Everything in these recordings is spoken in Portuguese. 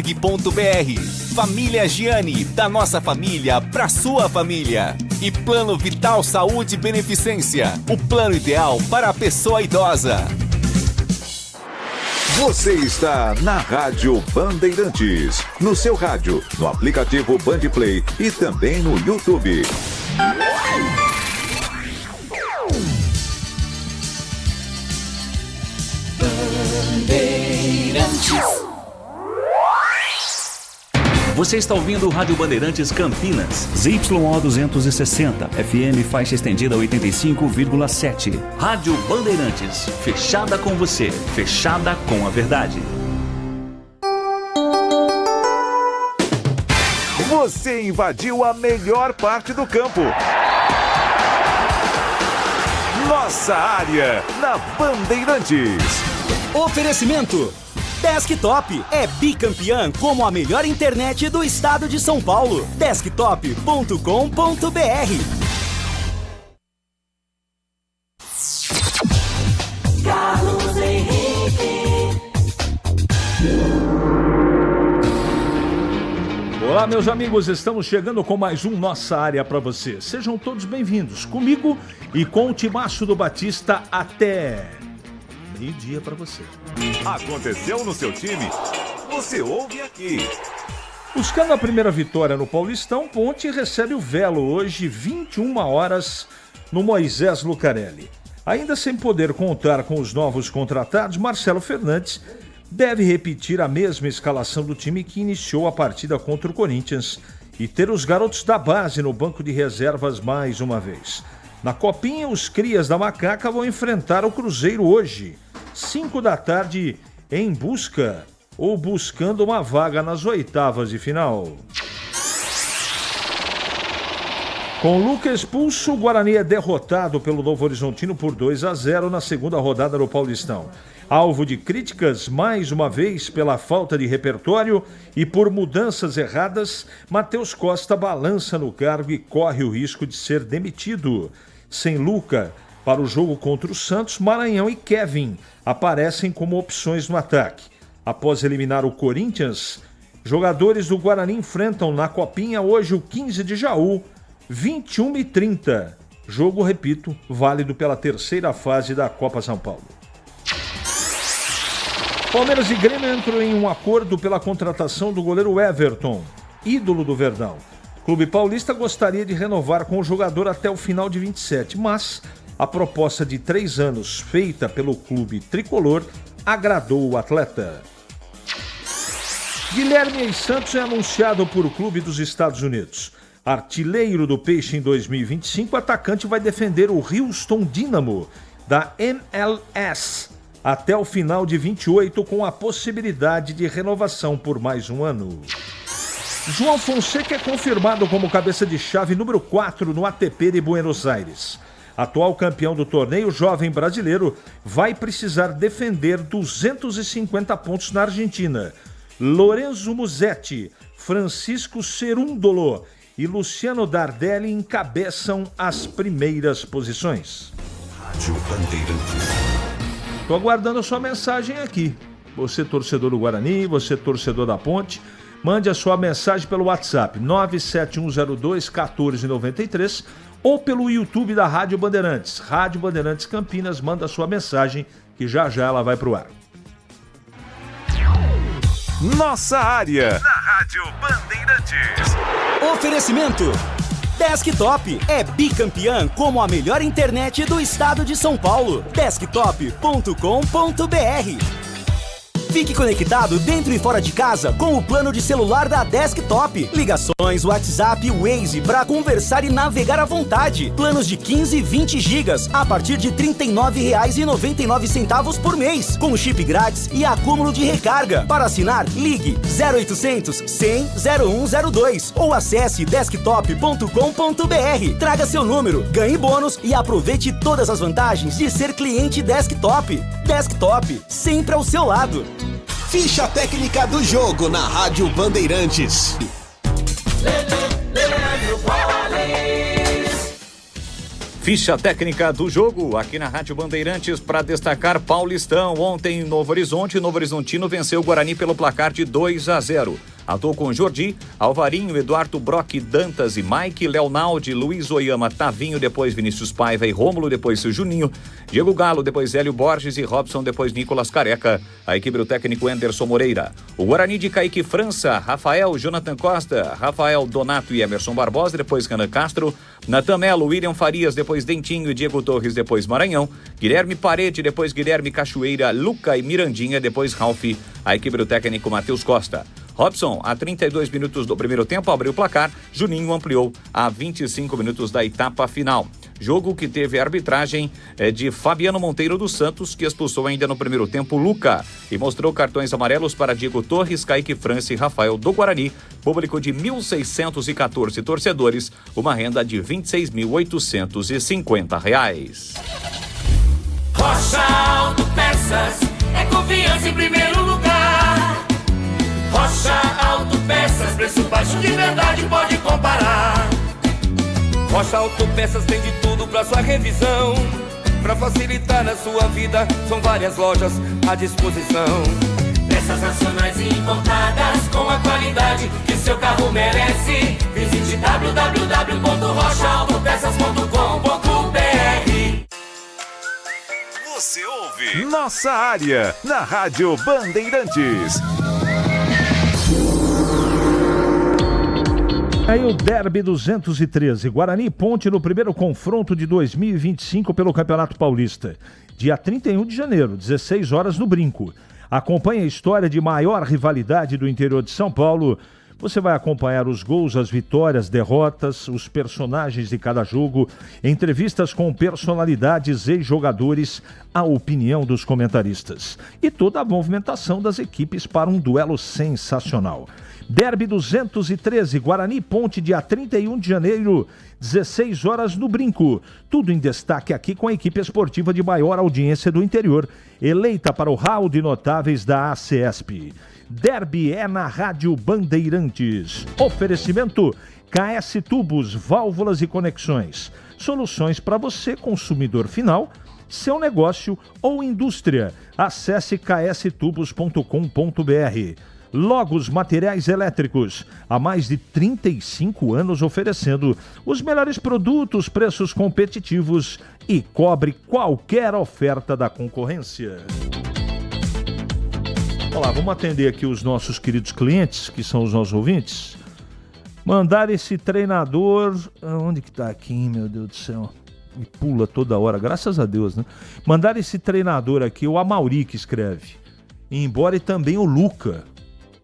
.br. Família Giani, da nossa família pra sua família. E Plano Vital Saúde Beneficência, o plano ideal para a pessoa idosa. Você está na Rádio Bandeirantes, no seu rádio, no aplicativo Bandplay e também no YouTube. Bandeirantes. Você está ouvindo o Rádio Bandeirantes Campinas. ZYO 260, FM faixa estendida 85,7. Rádio Bandeirantes, fechada com você, fechada com a verdade. Você invadiu a melhor parte do campo. Nossa área, na Bandeirantes. Oferecimento Desktop é bicampeã como a melhor internet do estado de São Paulo. Desktop.com.br. Carlos Henrique. Olá, meus amigos, estamos chegando com mais um Nossa Área para você. Sejam todos bem-vindos comigo e com o Timaço do Batista até meio-dia para você. Aconteceu no seu time? Você ouve aqui. Buscando a primeira vitória no Paulistão, Ponte recebe o Velo hoje, 21 horas, no Moisés Lucarelli. Ainda sem poder contar com os novos contratados, Marcelo Fernandes deve repetir a mesma escalação do time que iniciou a partida contra o Corinthians e ter os garotos da base no banco de reservas mais uma vez. Na Copinha, os crias da Macaca vão enfrentar o Cruzeiro hoje, 5 da tarde, em busca ou buscando uma vaga nas oitavas de final. Com o Luca expulso, o Guarani é derrotado pelo Novo Horizontino por 2-0 na segunda rodada do Paulistão. Alvo de críticas, mais uma vez, pela falta de repertório e por mudanças erradas, Matheus Costa balança no cargo e corre o risco de ser demitido. Sem Luca, para o jogo contra o Santos, Maranhão e Kevin aparecem como opções no ataque. Após eliminar o Corinthians, jogadores do Guarani enfrentam na Copinha hoje o 15 de Jaú, 21h30. Jogo, repito, válido pela terceira fase da Copa São Paulo. Palmeiras e Grêmio entram em um acordo pela contratação do goleiro Everton, ídolo do Verdão. O Clube Paulista gostaria de renovar com o jogador até o final de 27, mas a proposta de 3 anos feita pelo clube tricolor agradou o atleta. Guilherme Eis Santos é anunciado por o clube dos Estados Unidos. Artilheiro do Peixe em 2025, o atacante vai defender o Houston Dynamo da MLS até o final de 28, com a possibilidade de renovação por mais um ano. João Fonseca é confirmado como cabeça de chave número 4 no ATP de Buenos Aires. Atual campeão do torneio, jovem brasileiro vai precisar defender 250 pontos na Argentina. Lorenzo Musetti, Francisco Cerúndolo e Luciano Dardelli encabeçam as primeiras posições. Rádio Bandeirantes. Estou aguardando a sua mensagem aqui. Você torcedor do Guarani, você torcedor da Ponte, mande a sua mensagem pelo WhatsApp 97102-1493 ou pelo YouTube da Rádio Bandeirantes. Rádio Bandeirantes Campinas, manda a sua mensagem que já já ela vai pro ar. Nossa área, na Rádio Bandeirantes. Oferecimento Desktop é bicampeã como a melhor internet do estado de São Paulo. Desktop.com.br. Fique conectado dentro e fora de casa com o plano de celular da Desktop. Ligações, WhatsApp e Waze para conversar e navegar à vontade. Planos de 15 e 20 gigas a partir de R$ 39,99 por mês. Com chip grátis e acúmulo de recarga. Para assinar, ligue 0800 100 0102 ou acesse desktop.com.br. Traga seu número, ganhe bônus e aproveite todas as vantagens de ser cliente Desktop. Desktop, sempre ao seu lado. Ficha técnica do jogo na Rádio Bandeirantes. Ficha técnica do jogo aqui na Rádio Bandeirantes para destacar Paulistão. Ontem, Novo Horizonte, Novo Horizontino venceu o Guarani pelo placar de 2-0. Atuou com Jordi, Alvarinho, Eduardo Brock, Dantas e Mike, Leonaldi, Luiz Oyama, Tavinho, depois Vinícius Paiva e Rômulo, depois Juninho, Diego Galo, depois Hélio Borges e Robson, depois Nicolas Careca. A equipe do técnico Anderson Moreira. O Guarani de Kaique França, Rafael, Jonathan Costa, Rafael Donato e Emerson Barbosa, depois Renan Castro, Natan Melo, William Farias, depois Dentinho e Diego Torres, depois Maranhão, Guilherme Parede, depois Guilherme Cachoeira, Luca e Mirandinha, depois Ralf. A equipe do técnico Matheus Costa. Robson, a 32 minutos do primeiro tempo, abriu o placar. Juninho ampliou a 25 minutos da etapa final. Jogo que teve a arbitragem de Fabiano Monteiro dos Santos, que expulsou ainda no primeiro tempo Luca e mostrou cartões amarelos para Diego Torres, Kaique França e Rafael do Guarani. Público de 1.614 torcedores, uma renda de R$ 26.850. Rocha Autopeças é confiança em primeiro lugar. Rocha Autopeças, preço baixo de verdade, pode comparar. Rocha Autopeças tem de tudo pra sua revisão. Pra facilitar a sua vida, são várias lojas à disposição. Peças nacionais e importadas com a qualidade que seu carro merece. Visite www.rochaautopeças.com.br. Você ouve Nossa Área na Rádio Bandeirantes. Aí o Derby 213, Guarani e Ponte no primeiro confronto de 2025 pelo Campeonato Paulista. Dia 31 de janeiro, 16 horas no Brinco. Acompanhe a história de maior rivalidade do interior de São Paulo. Você vai acompanhar os gols, as vitórias, derrotas, os personagens de cada jogo, entrevistas com personalidades e jogadores, a opinião dos comentaristas e toda a movimentação das equipes para um duelo sensacional. Derby 213, Guarani Ponte, dia 31 de janeiro, 16 horas no Brinco. Tudo em destaque aqui com a equipe esportiva de maior audiência do interior, eleita para o hall de notáveis da ACESP. Derby é na Rádio Bandeirantes. Oferecimento KS Tubos, válvulas e conexões. Soluções para você, consumidor final, seu negócio ou indústria. Acesse kstubos.com.br. Logos Materiais Elétricos, há mais de 35 anos oferecendo os melhores produtos, preços competitivos e cobre qualquer oferta da concorrência. Olá, vamos atender aqui os nossos queridos clientes, que são os nossos ouvintes. Mandar esse treinador... Onde que tá aqui, meu Deus do céu? Me pula toda hora, graças a Deus, né? Mandar esse treinador aqui, o Amauri que escreve. E embora e também o Luca,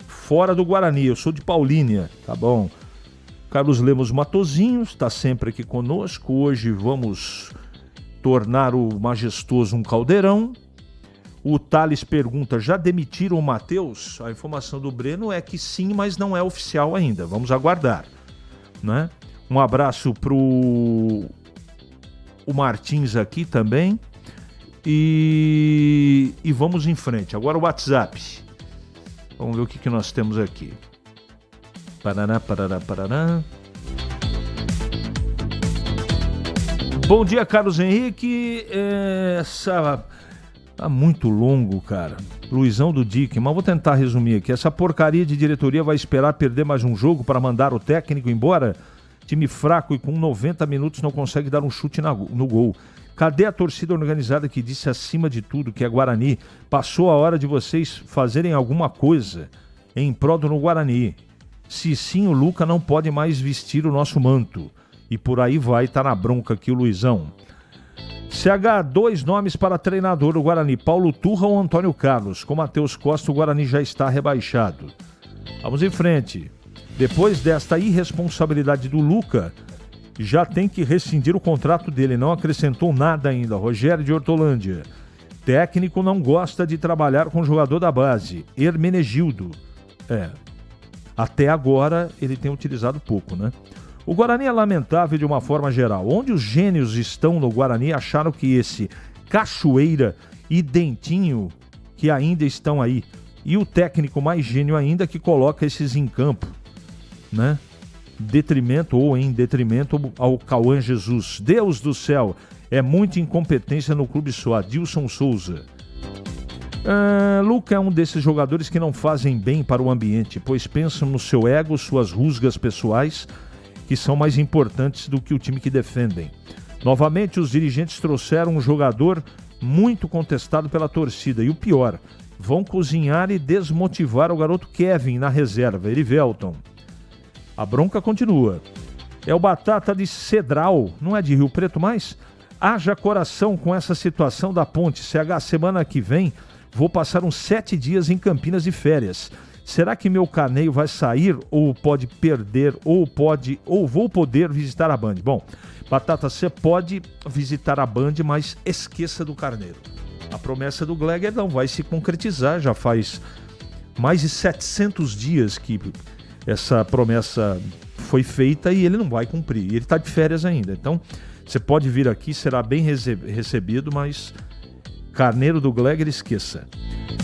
fora do Guarani, eu sou de Paulínia, tá bom? Carlos Lemos Matozinho está sempre aqui conosco. Hoje vamos tornar o majestoso um caldeirão. O Thales pergunta, já demitiram o Matheus? A informação do Breno é que sim, mas não é oficial ainda. Vamos aguardar, né? Um abraço pro o Martins aqui também. E vamos em frente. Agora o WhatsApp. Vamos ver o que nós temos aqui. Paraná. Bom dia, Carlos Henrique. Tá muito longo, cara. Luizão do Dick, mas vou tentar resumir aqui. Essa porcaria de diretoria vai esperar perder mais um jogo para mandar o técnico embora? Time fraco e com 90 minutos não consegue dar um chute no gol. Cadê a torcida organizada que disse acima de tudo que é Guarani? Passou a hora de vocês fazerem alguma coisa em prol do Guarani. Se sim, o Luca não pode mais vestir o nosso manto. E por aí vai, tá na bronca aqui o Luizão. CH, 2 nomes para treinador do Guarani, Paulo Turra ou Antônio Carlos. Com Matheus Costa, o Guarani já está rebaixado. Vamos em frente. Depois desta irresponsabilidade do Luca, já tem que rescindir o contrato dele, não acrescentou nada ainda. Rogério de Hortolândia. Técnico não gosta de trabalhar com jogador da base. Hermenegildo. Até agora ele tem utilizado pouco, né? O Guarani é lamentável de uma forma geral. Onde os gênios estão no Guarani acharam que esse Cachoeira e Dentinho que ainda estão aí. E o técnico mais gênio ainda que coloca esses em campo, né? detrimento ou em detrimento ao Cauã Jesus. Deus do céu, é muita incompetência no clube só. Adilson Souza. Luca é um desses jogadores que não fazem bem para o ambiente, pois pensam no seu ego, suas rusgas pessoais, que são mais importantes do que o time que defendem. Novamente, os dirigentes trouxeram um jogador muito contestado pela torcida. E o pior, vão cozinhar e desmotivar o garoto Kevin na reserva, Erivelton. A bronca continua. É o Batata de Cedral, não é de Rio Preto mais? Haja coração com essa situação da ponte. CH, semana que vem, vou passar uns 7 dias em Campinas de férias. Será que meu caneio vai sair ou pode perder ou vou poder visitar a Band? Bom, Batata, você pode visitar a Band, mas esqueça do Carneiro. A promessa do Gleger não vai se concretizar, já faz mais de 700 dias que essa promessa foi feita e ele não vai cumprir. Ele está de férias ainda, então você pode vir aqui, será bem recebido, mas Carneiro do Gleger, esqueça.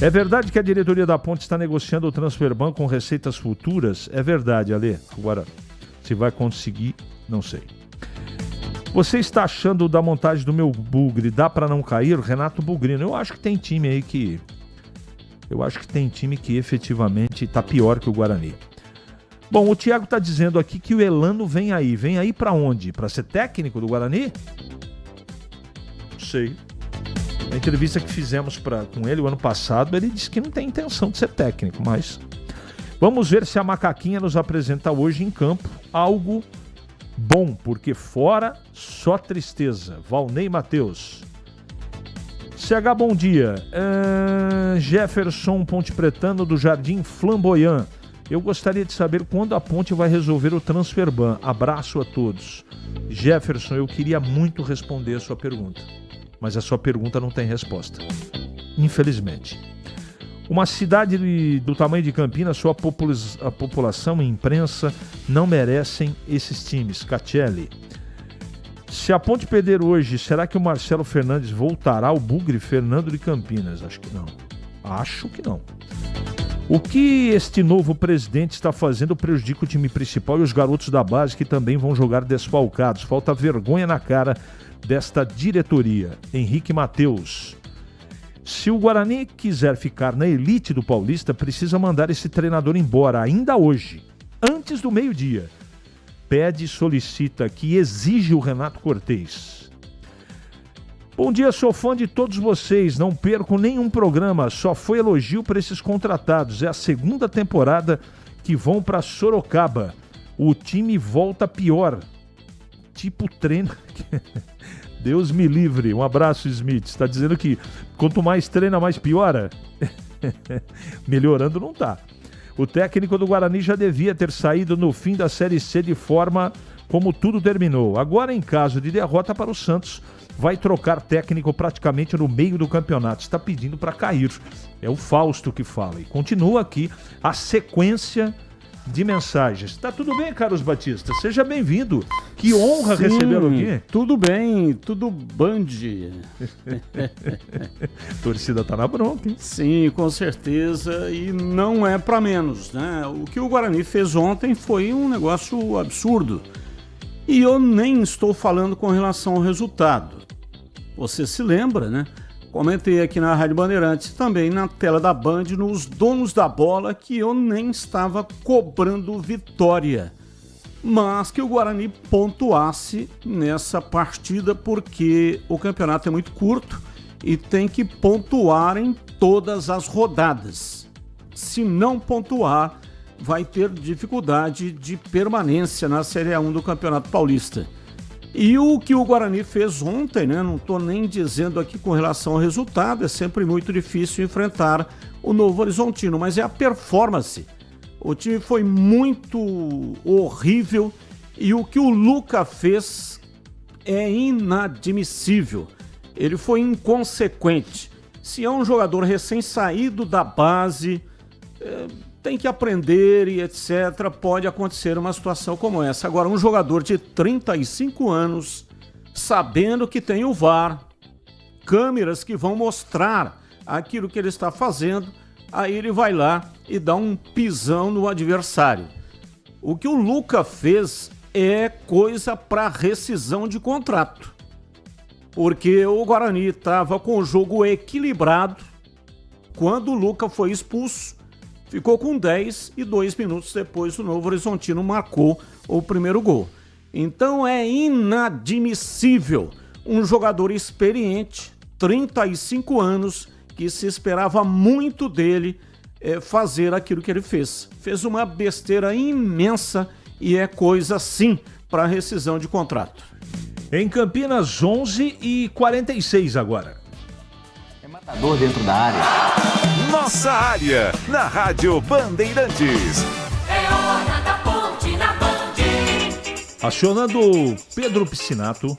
É verdade que a diretoria da Ponte está negociando o Transferban com receitas futuras? É verdade, Ale. Agora, se vai conseguir, não sei. Você está achando da montagem do meu bugre, dá para não cair? Renato Bugrino, eu acho que tem time aí que... Eu acho que tem time que efetivamente está pior que o Guarani. Bom, o Thiago está dizendo aqui que o Elano vem aí. Vem aí para onde? Para ser técnico do Guarani? Não sei. Na entrevista que fizemos com ele o ano passado, ele disse que não tem intenção de ser técnico, mas... Vamos ver se a Macaquinha nos apresenta hoje em campo algo bom, porque fora só tristeza. Valnei Matheus. CH, bom dia. Jefferson Ponte Pretano do Jardim Flamboyant. Eu gostaria de saber quando a Ponte vai resolver o Transferban. Abraço a todos. Jefferson, eu queria muito responder a sua pergunta, mas a sua pergunta não tem resposta, infelizmente. Uma cidade do tamanho de Campinas, a população e a imprensa não merecem esses times. Catelli. Se a Ponte perder hoje, será que o Marcelo Fernandes voltará ao bugre Fernando de Campinas? Acho que não. Acho que não. O que este novo presidente está fazendo prejudica o time principal e os garotos da base que também vão jogar desfalcados. Falta vergonha na cara desta diretoria. Henrique Matheus. Se o Guarani quiser ficar na elite do Paulista, precisa mandar esse treinador embora ainda hoje, antes do meio-dia. Pede e solicita que exige o Renato Cortez. Bom dia, sou fã de todos vocês, não perco nenhum programa, só foi elogio para esses contratados. É a segunda temporada que vão para Sorocaba. O time volta pior. Tipo treino... Deus me livre. Um abraço, Smith. Está dizendo que quanto mais treina, mais piora? Melhorando não tá. O técnico do Guarani já devia ter saído no fim da Série C de forma como tudo terminou. Agora, em caso de derrota para o Santos, vai trocar técnico praticamente no meio do campeonato. Está pedindo para cair. É o Fausto que fala. E continua aqui a sequência de mensagens. Tá tudo bem, Carlos Batista? Seja bem-vindo. Que honra recebê-lo aqui. Tudo bem, tudo Band. Torcida tá na bronca, hein? Sim, com certeza. E não é para menos, né? O que o Guarani fez ontem foi um negócio absurdo. E eu nem estou falando com relação ao resultado. Você se lembra, né? Comentei aqui na Rádio Bandeirantes, também na tela da Band, nos donos da bola, que eu nem estava cobrando vitória, mas que o Guarani pontuasse nessa partida, porque o campeonato é muito curto e tem que pontuar em todas as rodadas. Se não pontuar, vai ter dificuldade de permanência na Série A1 do Campeonato Paulista. E o que o Guarani fez ontem, né? Não estou nem dizendo aqui com relação ao resultado, é sempre muito difícil enfrentar o Novo Horizontino, mas é a performance. O time foi muito horrível e o que o Luca fez é inadmissível. Ele foi inconsequente. Se é um jogador recém-saído da base, tem que aprender e etc. Pode acontecer uma situação como essa. Agora, um jogador de 35 anos, sabendo que tem o VAR, câmeras que vão mostrar aquilo que ele está fazendo, aí ele vai lá e dá um pisão no adversário. O que o Luca fez é coisa para rescisão de contrato. Porque o Guarani estava com o jogo equilibrado. Quando o Luca foi expulso, ficou com 10 e 2 minutos depois o Novo Horizontino marcou o primeiro gol. Então é inadmissível um jogador experiente, 35 anos, que se esperava muito dele fazer aquilo que ele fez. Fez uma besteira imensa e é coisa sim para rescisão de contrato. Em Campinas, 11h46 agora. É matador dentro da área. Nossa área, na Rádio Bandeirantes. É hora da ponte na Band. Acionando Pedro Piscinato.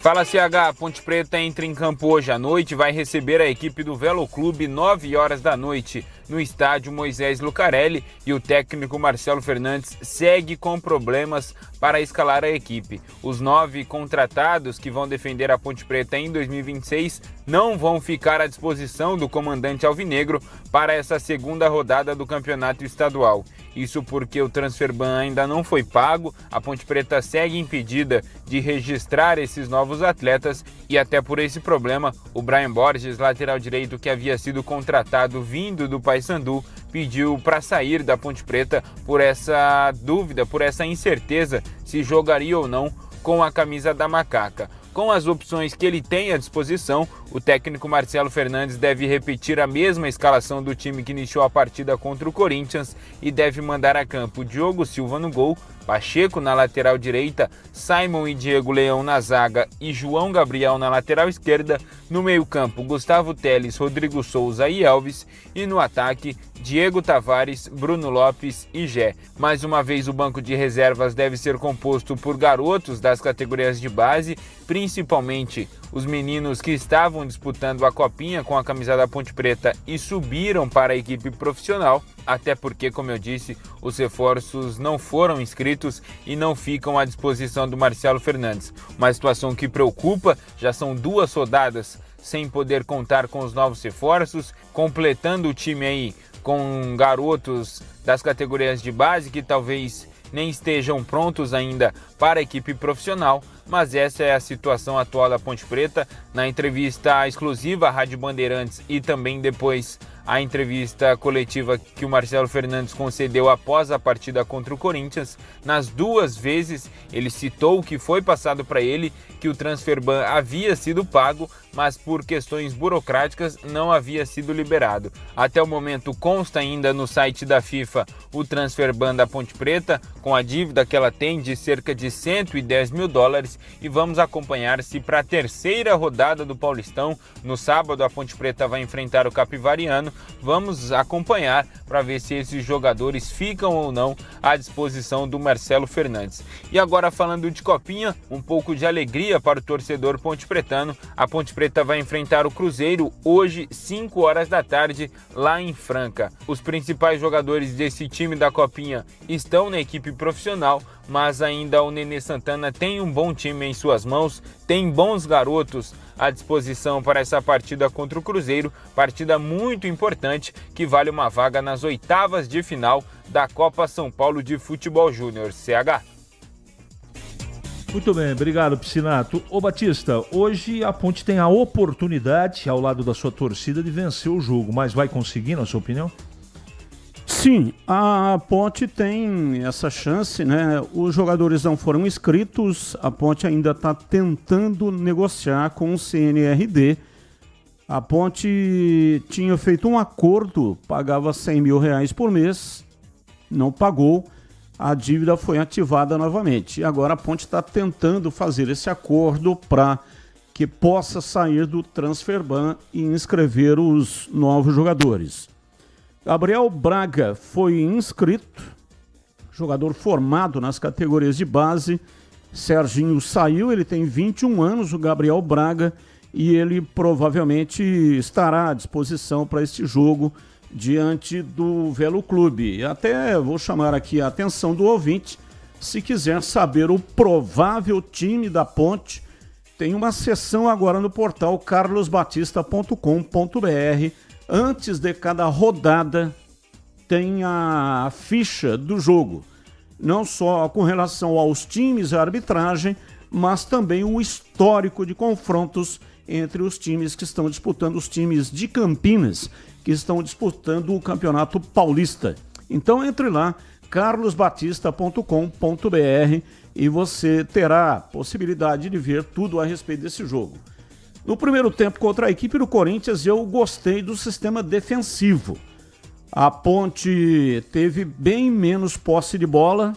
Fala CH, Ponte Preta entra em campo hoje à noite e vai receber a equipe do Velo Clube 9 horas da noite no estádio Moisés Lucarelli, e o técnico Marcelo Fernandes segue com problemas para escalar a equipe. Os 9 contratados que vão defender a Ponte Preta em 2026 não vão ficar à disposição do comandante alvinegro para essa segunda rodada do campeonato estadual. Isso porque o transferban ainda não foi pago, a Ponte Preta segue impedida de registrar esses novos atletas e até por esse problema o Brian Borges, lateral direito que havia sido contratado vindo do Paysandu, pediu para sair da Ponte Preta por essa dúvida, por essa incerteza se jogaria ou não com a camisa da Macaca. Com as opções que ele tem à disposição, o técnico Marcelo Fernandes deve repetir a mesma escalação do time que iniciou a partida contra o Corinthians e deve mandar a campo Diogo Silva no gol, Pacheco na lateral direita, Simon e Diego Leão na zaga e João Gabriel na lateral esquerda, no meio-campo Gustavo Teles, Rodrigo Souza e Elvis, e no ataque Diego Tavares, Bruno Lopes e Gé. Mais uma vez o banco de reservas deve ser composto por garotos das categorias de base, principalmente os meninos que estavam disputando a copinha com a camisa da Ponte Preta e subiram para a equipe profissional, até porque, como eu disse, os reforços não foram inscritos e não ficam à disposição do Marcelo Fernandes. Uma situação que preocupa, já são 2 rodadas sem poder contar com os novos reforços, completando o time aí com garotos das categorias de base que talvez nem estejam prontos ainda para a equipe profissional, mas essa é a situação atual da Ponte Preta. Na entrevista exclusiva à Rádio Bandeirantes e também depois a entrevista coletiva que o Marcelo Fernandes concedeu após a partida contra o Corinthians, nas 2 vezes ele citou que foi passado para ele que o transferban havia sido pago, mas por questões burocráticas não havia sido liberado. Até o momento consta ainda no site da FIFA o transferban da Ponte Preta, com a dívida que ela tem de cerca de $110 mil, e vamos acompanhar se para a 3ª rodada do Paulistão, no sábado a Ponte Preta vai enfrentar o Capivariano. Vamos acompanhar para ver se esses jogadores ficam ou não à disposição do Marcelo Fernandes. E agora, falando de copinha, um pouco de alegria para o torcedor ponte-pretano. A Ponte Preta vai enfrentar o Cruzeiro hoje, 5 horas da tarde, lá em Franca. Os principais jogadores desse time da copinha estão na equipe profissional, mas ainda o Nenê Santana tem um bom time em suas mãos, tem bons garotos à disposição para essa partida contra o Cruzeiro, partida muito importante que vale uma vaga nas 8ª de final da Copa São Paulo de Futebol Júnior. CH. Muito bem, obrigado, Piscinato. Ô Batista, hoje a Ponte tem a oportunidade, ao lado da sua torcida, de vencer o jogo, mas vai conseguir, na sua opinião? Sim, a Ponte tem essa chance, né? Os jogadores não foram inscritos, a Ponte ainda está tentando negociar com o CNRD. A Ponte tinha feito um acordo, pagava R$100 mil por mês, não pagou, a dívida foi ativada novamente. E agora a Ponte está tentando fazer esse acordo para que possa sair do transferban e inscrever os novos jogadores. Gabriel Braga foi inscrito, jogador formado nas categorias de base. Serginho saiu, ele tem 21 anos, o Gabriel Braga, e ele provavelmente estará à disposição para este jogo diante do Velo Clube. Até vou chamar aqui a atenção do ouvinte, se quiser saber o provável time da Ponte, tem uma seção agora no portal carlosbatista.com.br. Antes de cada rodada tem a ficha do jogo. não só com relação aos times e a arbitragem, mas também o histórico de confrontos entre os times que estão disputando, os times de Campinas, que estão disputando o Campeonato Paulista. Então entre lá, carlosbatista.com.br, e você terá a possibilidade de ver tudo a respeito desse jogo. No primeiro tempo contra a equipe do Corinthians, eu gostei do sistema defensivo. A Ponte teve bem menos posse de bola,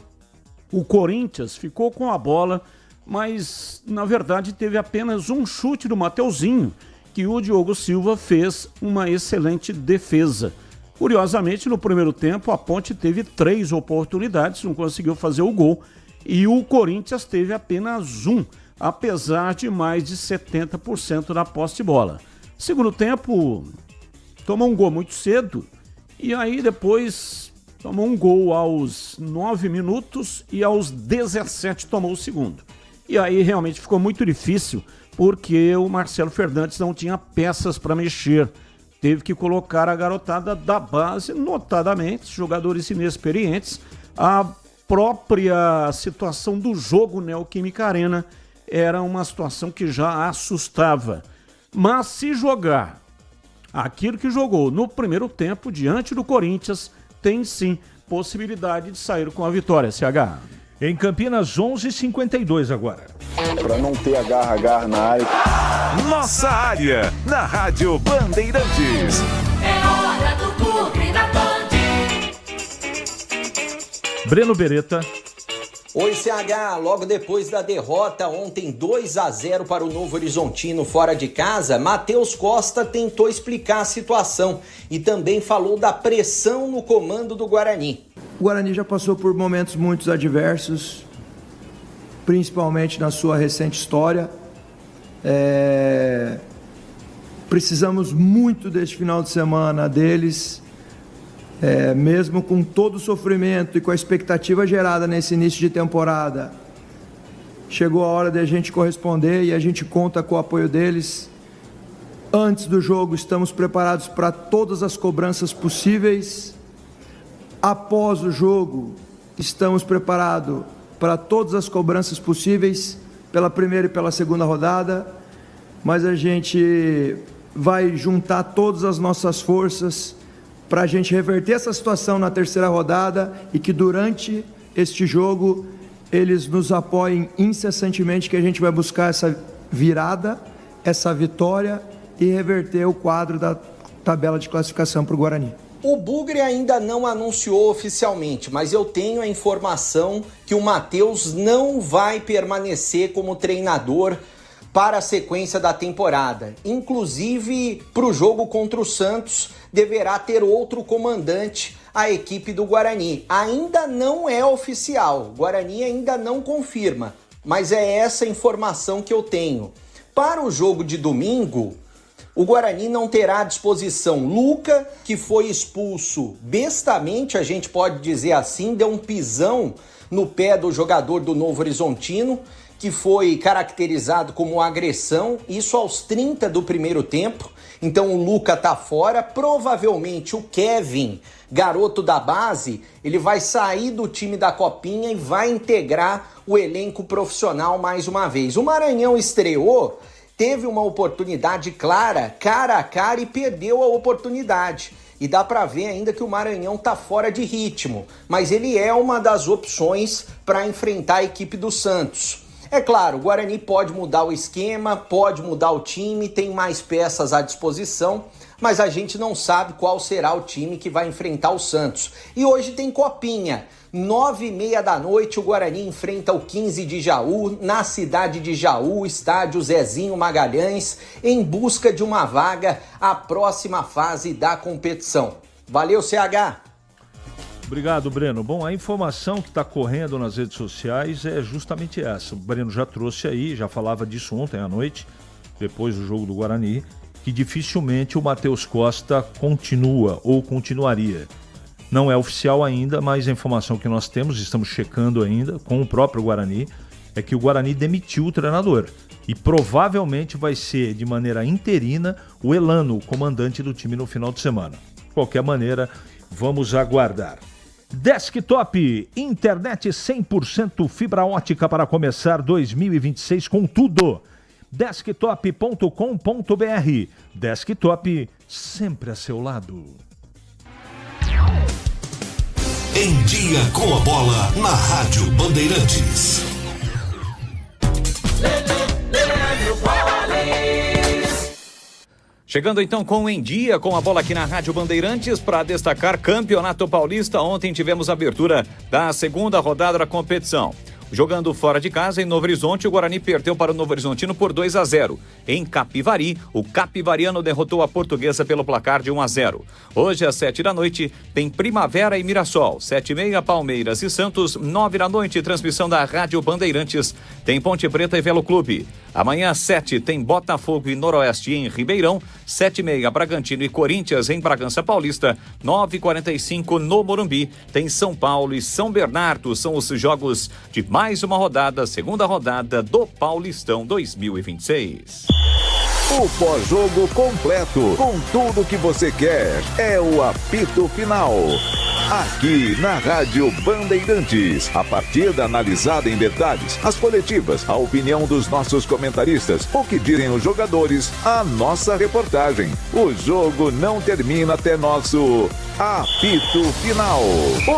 o Corinthians ficou com a bola, mas na verdade teve apenas um chute do Mateuzinho, que o Diogo Silva fez uma excelente defesa. Curiosamente, no primeiro tempo, a Ponte teve 3 oportunidades, não conseguiu fazer o gol, e o Corinthians teve apenas 1, apesar de mais de 70% da posse de bola. Segundo tempo, tomou um gol muito cedo, e aí depois tomou um gol aos 9 minutos e aos 17 tomou o segundo. E aí realmente ficou muito difícil, porque o Marcelo Fernandes não tinha peças para mexer. Teve que colocar a garotada da base, notadamente, jogadores inexperientes. A própria situação do jogo Neoquímica Arena era uma situação que já assustava. Mas se jogar aquilo que jogou no primeiro tempo diante do Corinthians, tem sim possibilidade de sair com a vitória, CH. Em Campinas, 11h52 agora. Para não ter agarra na área. Nossa área, na Rádio Bandeirantes. É hora do Bugre da Band. Breno Beretta. Oi, CH. Logo depois da derrota ontem 2-0 para o Novo Horizontino fora de casa, Matheus Costa tentou explicar a situação e também falou da pressão no comando do Guarani. O Guarani já passou por momentos muito adversos, principalmente na sua recente história. Precisamos muito deste final de semana deles, mesmo com todo o sofrimento e com a expectativa gerada nesse início de temporada. Chegou a hora de a gente corresponder e a gente conta com o apoio deles. Antes do jogo, estamos preparados para todas as cobranças possíveis. Após o jogo, estamos preparados para todas as cobranças possíveis, pela primeira e pela segunda rodada, mas a gente vai juntar todas as nossas forças para a gente reverter essa situação na terceira rodada e que durante este jogo eles nos apoiem incessantemente, que a gente vai buscar essa virada, essa vitória e reverter o quadro da tabela de classificação para o Guarani. O Bugre ainda não anunciou oficialmente, mas eu tenho a informação que o Matheus não vai permanecer como treinador para a sequência da temporada. Inclusive, para o jogo contra o Santos, deverá ter outro comandante a equipe do Guarani. Ainda não é oficial, o Guarani ainda não confirma, mas é essa informação que eu tenho. Para o jogo de domingo, o Guarani não terá à disposição Luca, que foi expulso bestamente, a gente pode dizer assim, deu um pisão no pé do jogador do Novo Horizontino, que foi caracterizado como agressão, isso aos 30 do primeiro tempo. Então o Luca tá fora, provavelmente o Kevin, garoto da base, ele vai sair do time da Copinha e vai integrar o elenco profissional mais uma vez. O Maranhão estreou, teve uma oportunidade clara, cara a cara, e perdeu a oportunidade. E dá para ver ainda que o Maranhão tá fora de ritmo, mas ele é uma das opções para enfrentar a equipe do Santos. É claro, o Guarani pode mudar o esquema, pode mudar o time, tem mais peças à disposição, mas a gente não sabe qual será o time que vai enfrentar o Santos. E hoje tem Copinha. 9h30 da noite, o Guarani enfrenta o 15 de Jaú, na cidade de Jaú, estádio Zezinho Magalhães, em busca de uma vaga à próxima fase da competição. Valeu, CH! Obrigado, Breno. Bom, a informação que está correndo nas redes sociais é justamente essa. O Breno já trouxe aí, já falava disso ontem à noite, depois do jogo do Guarani, que dificilmente o Matheus Costa continua ou continuaria. Não é oficial ainda, mas a informação que nós temos, estamos checando ainda com o próprio Guarani, é que o Guarani demitiu o treinador. E provavelmente vai ser, de maneira interina, o Elano, o comandante do time no final de semana. De qualquer maneira, vamos aguardar. Desktop, internet 100% fibra ótica para começar 2026 com tudo. Desktop.com.br. Desktop, sempre a seu lado. Em Dia com a Bola, na Rádio Bandeirantes. Chegando então com Em Dia com a Bola aqui na Rádio Bandeirantes para destacar Campeonato Paulista. Ontem tivemos a abertura da segunda rodada da competição. Jogando fora de casa, em Novo Horizonte, o Guarani perdeu para o Novo Horizontino por 2-0. Em Capivari, o capivariano derrotou a Portuguesa pelo placar de 1-0. Hoje, às 7 da noite, tem Primavera e Mirassol. 7h30, Palmeiras e Santos. 9 da noite, transmissão da Rádio Bandeirantes. Tem Ponte Preta e Velo Clube. Amanhã, às 7, tem Botafogo e Noroeste em Ribeirão. 7h30, Bragantino e Corinthians em Bragança Paulista. 9h45, no Morumbi, tem São Paulo e São Bernardo. São os jogos de mais uma rodada, segunda rodada do Paulistão 2026. O pós-jogo completo, com tudo que você quer, é o apito final. Aqui na Rádio Bandeirantes, a partida analisada em detalhes, as coletivas, a opinião dos nossos comentaristas, o que dizem os jogadores, a nossa reportagem. O jogo não termina até nosso apito final.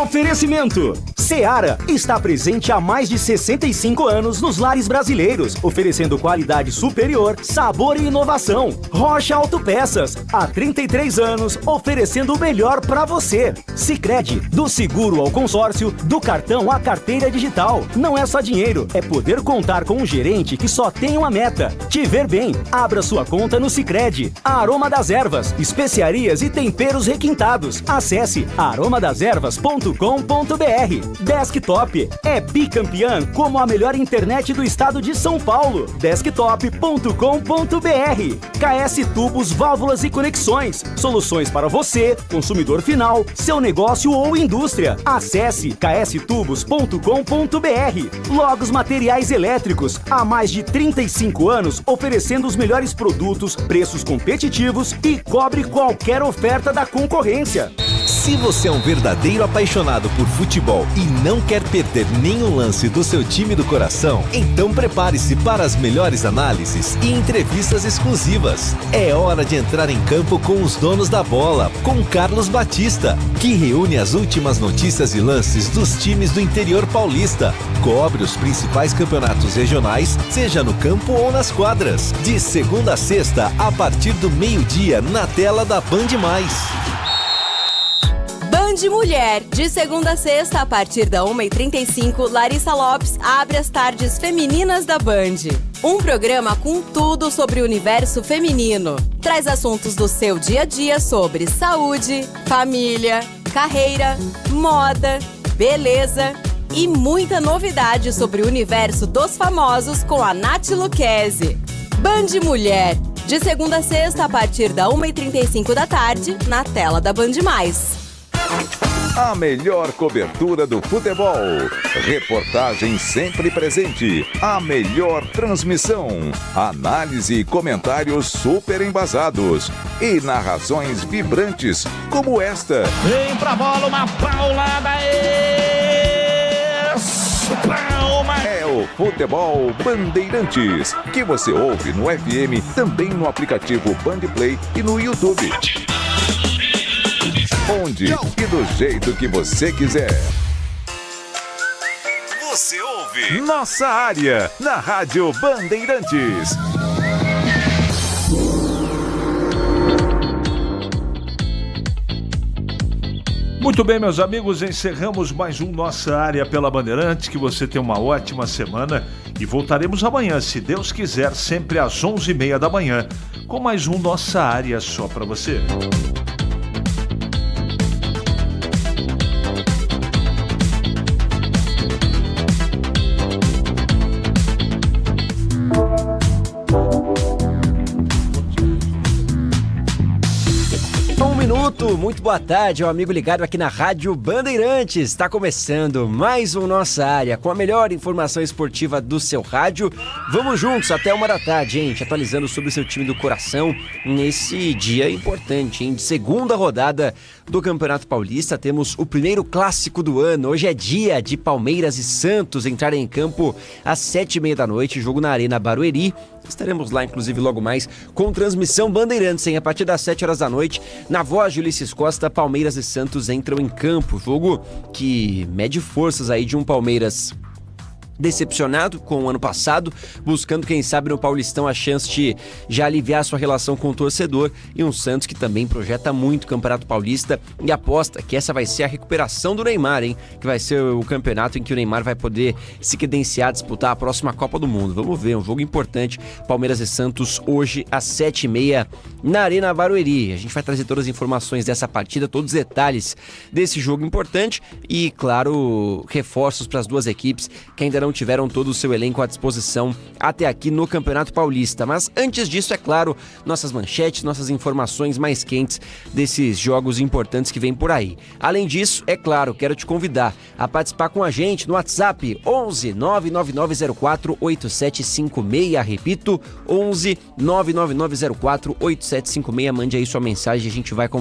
Oferecimento: Seara está presente há mais de 65 anos nos lares brasileiros, oferecendo qualidade superior, sabor e inovação. Rocha Autopeças, há 33 anos, oferecendo o melhor para você. Sicredi, do seguro ao consórcio, do cartão à carteira digital. Não é só dinheiro, é poder contar com um gerente que só tem uma meta: te ver bem. Abra sua conta no Sicredi. Aroma das Ervas, especiarias e temperos requintados. Acesse aromadaservas.com.br. Desktop é bicampeã como a melhor internet do estado de São Paulo. Desktop.com.br. KS Tubos, Válvulas e Conexões. Soluções para você, consumidor final, seu negócio ou indústria. Acesse kstubos.com.br. Logos Materiais Elétricos, há mais de 35 anos oferecendo os melhores produtos, preços competitivos e cobre qualquer oferta da concorrência. Se você é um verdadeiro apaixonado por futebol e não quer perder nenhum lance do seu time do coração, então prepare-se para as melhores análises e entrevistas exclusivas. É hora de entrar em campo com os donos da bola, com Carlos Batista, que reúne as últimas notícias e lances dos times do interior paulista. Cobre os principais campeonatos regionais, seja no campo ou nas quadras. De segunda a sexta, a partir do meio-dia, na tela da Band+. Band Mulher, de segunda a sexta, a partir da 1h35, Larissa Lopes abre as tardes femininas da Band. Um programa com tudo sobre o universo feminino. Traz assuntos do seu dia a dia sobre saúde, família, carreira, moda, beleza e muita novidade sobre o universo dos famosos com a Nath Lucchesi. Band Mulher, de segunda a sexta, a partir da 1h35 da tarde, na tela da Band+. A melhor cobertura do futebol. Reportagem sempre presente. A melhor transmissão. Análise e comentários super embasados. E narrações vibrantes como esta. Vem pra bola, uma paulada. Palma. É o Futebol Bandeirantes, que você ouve no FM, também no aplicativo Bandplay e no YouTube. Onde e do jeito que você quiser. Você ouve Nossa Área, na Rádio Bandeirantes. Muito bem, meus amigos, encerramos mais um Nossa Área pela Bandeirantes. Que você tenha uma ótima semana e voltaremos amanhã, se Deus quiser, sempre às 11h30 da manhã, com mais um Nossa Área só para você. Muito muito boa tarde, meu amigo ligado aqui na Rádio Bandeirantes. Está começando mais um Nossa Área, com a melhor informação esportiva do seu rádio. Vamos juntos até 1h da tarde, gente, atualizando sobre o seu time do coração nesse dia importante, hein? De segunda rodada do Campeonato Paulista. Temos o primeiro clássico do ano. Hoje é dia de Palmeiras e Santos entrarem em campo às 7h30 da noite, jogo na Arena Barueri. Estaremos lá, inclusive, logo mais com transmissão Bandeirantes, hein? A partir das 7h da noite, na voz de Ulisses Costa, Palmeiras e Santos entram em campo. Jogo que mede forças aí de um Palmeiras decepcionado com o ano passado, buscando, quem sabe, no Paulistão a chance de já aliviar sua relação com o torcedor, e um Santos que também projeta muito o Campeonato Paulista e aposta que essa vai ser a recuperação do Neymar, hein? Que vai ser o campeonato em que o Neymar vai poder se credenciar, disputar a próxima Copa do Mundo. Vamos ver, um jogo importante, Palmeiras e Santos hoje às 7h30 na Arena Barueri. A gente vai trazer todas as informações dessa partida, todos os detalhes desse jogo importante e, claro, reforços para as duas equipes que ainda não tiveram todo o seu elenco à disposição até aqui no Campeonato Paulista. Mas antes disso, é claro, nossas manchetes, nossas informações mais quentes desses jogos importantes que vêm por aí. Além disso, é claro, quero te convidar a participar com a gente no WhatsApp 11 99904 8756, repito, 11 99904 8756, mande aí sua mensagem, a gente vai conversar